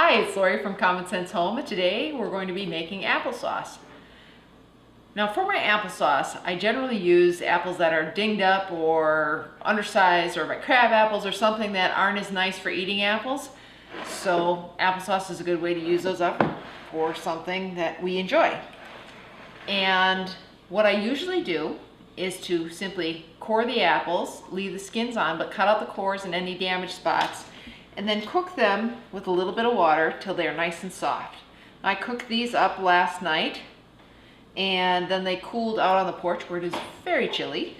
Hi, it's Lori from Common Sense Home, and today we're going to be making applesauce. Now for my applesauce, I generally use apples that are dinged up or undersized, or my crab apples or something that aren't as nice for eating apples. So applesauce is a good way to use those up for something that we enjoy. And what I usually do is to simply core the apples, leave the skins on, but cut out the cores and any damaged spots, and then cook them with a little bit of water till they're nice and soft. I cooked these up last night, and then they cooled out on the porch where it is very chilly,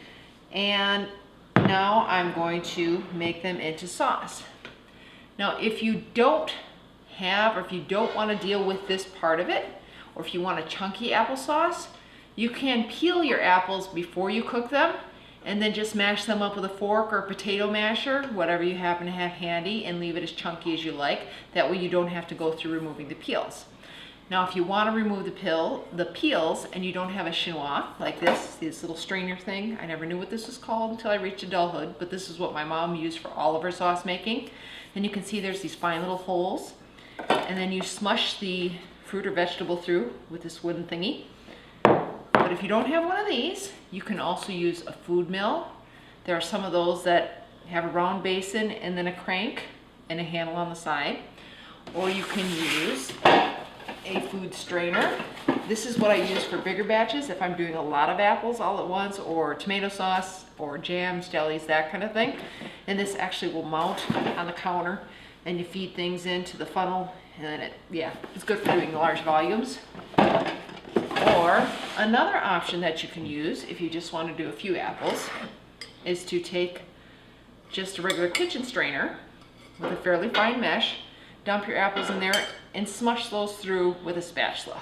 and now I'm going to make them into sauce. Now if you don't have, or if you don't want to deal with this part of it, or if you want a chunky applesauce, you can peel your apples before you cook them and then just mash them up with a fork or a potato masher, whatever you happen to have handy, and leave it as chunky as you like. That way you don't have to go through removing the peels. Now if you want to remove the peels and you don't have a chinois like this little strainer thing, I never knew what this was called until I reached adulthood, but this is what my mom used for all of her sauce making. And you can see there's these fine little holes, and then you smush the fruit or vegetable through with this wooden thingy. But if you don't have one of these, you can also use a food mill. There are some of those that have a round basin and then a crank and a handle on the side. Or you can use a food strainer. This is what I use for bigger batches if I'm doing a lot of apples all at once, or tomato sauce, or jams, jellies, that kind of thing. And this actually will mount on the counter, and you feed things into the funnel, and it's good for doing large volumes. Or another option that you can use if you just want to do a few apples is to take just a regular kitchen strainer with a fairly fine mesh, dump your apples in there, and smush those through with a spatula.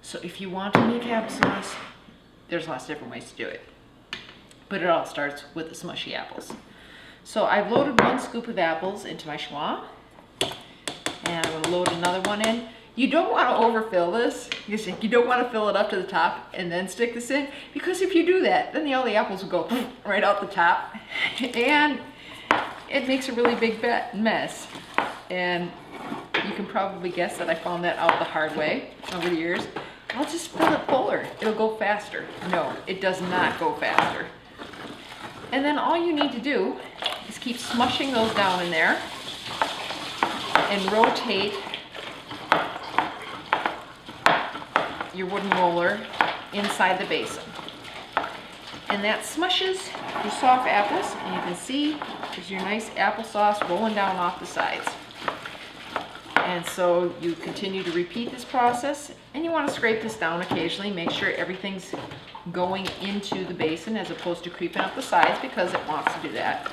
So if you want to make applesauce, there's lots of different ways to do it. But it all starts with the smushy apples. So I've loaded 1 scoop of apples into my chinois, and I'm going to load another one in. You don't want to overfill this. You don't want to fill it up to the top and then stick this in, because if you do that, then all the apples will go right out the top, and it makes a really big mess. And you can probably guess that I found that out the hard way over the years. I'll just fill it fuller. It'll go faster. No, it does not go faster. And then all you need to do is keep smushing those down in there and rotate your wooden roller inside the basin. And that smushes your soft apples, and you can see there's your nice applesauce rolling down off the sides. And so you continue to repeat this process, and you want to scrape this down occasionally, make sure everything's going into the basin as opposed to creeping up the sides, because it wants to do that.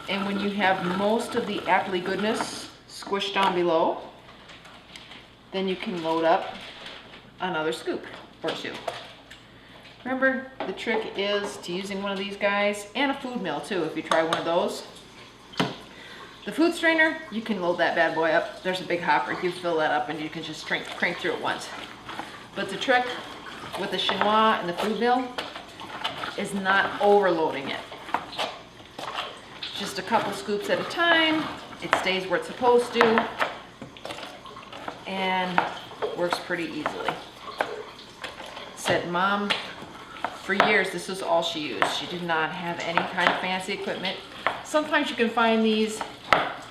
And when you have most of the appley goodness squished down below, then you can load up another scoop or two. Remember, the trick is to using one of these guys, and a food mill too, if you try one of those. The food strainer, you can load that bad boy up. There's a big hopper, you can fill that up and you can just crank through it once. But the trick with the chinois and the food mill is not overloading it. Just a couple scoops at a time. It stays where it's supposed to, and works pretty easily. Said Mom, for years this was all she used. She did not have any kind of fancy equipment. Sometimes you can find these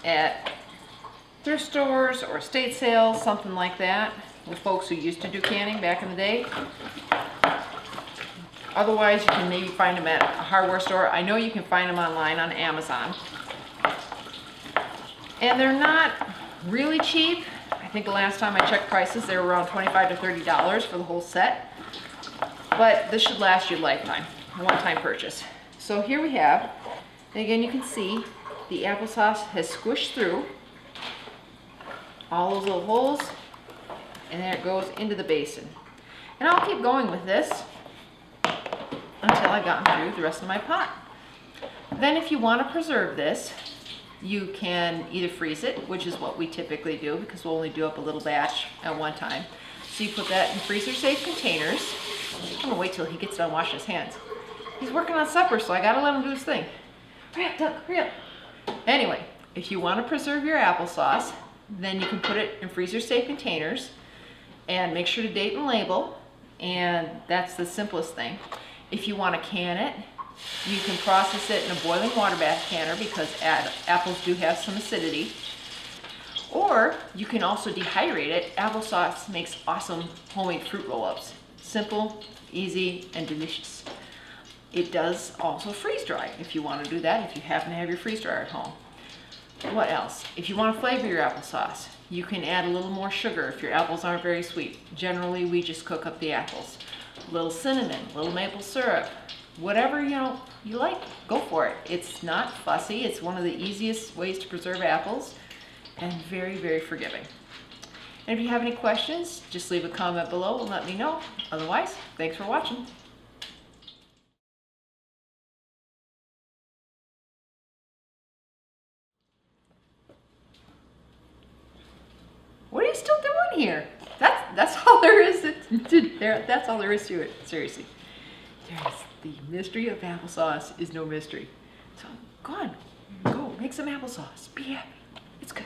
at thrift stores or estate sales, something like that, with folks who used to do canning back in the day. Otherwise you can maybe find them at a hardware store. I know you can find them online on Amazon. And they're not really cheap. I think the last time I checked prices, they were around $25 to $30 for the whole set. But this should last you a lifetime, a one-time purchase. So here we have, and again you can see the applesauce has squished through all those little holes, and then it goes into the basin. And I'll keep going with this until I've gotten through the rest of my pot. Then if you want to preserve this, you can either freeze it, which is what we typically do because we'll only do up a little batch at one time. So you put that in freezer-safe containers. I'm gonna wait till he gets done washing his hands. He's working on supper, so I gotta let him do his thing. Hurry up, Doug, hurry up. Anyway, if you want to preserve your applesauce, then you can put it in freezer safe containers and make sure to date and label, and that's the simplest thing. If you want to can it, you can process it in a boiling water bath canner because apples do have some acidity. Or you can also dehydrate it. Applesauce makes awesome homemade fruit roll-ups. Simple, easy, and delicious. It does also freeze dry if you want to do that, if you happen to have your freeze dryer at home. What else? If you want to flavor your applesauce, you can add a little more sugar if your apples aren't very sweet. Generally, we just cook up the apples. A little cinnamon, a little maple syrup, whatever you like, go for it. It's not fussy. It's one of the easiest ways to preserve apples, and very, very forgiving. And if you have any questions, just leave a comment below and let me know. Otherwise, thanks for watching. What are you still doing here? That's all there is that's all there is to it. Seriously. The mystery of applesauce is no mystery. So go on, go make some applesauce. Be happy. It's good.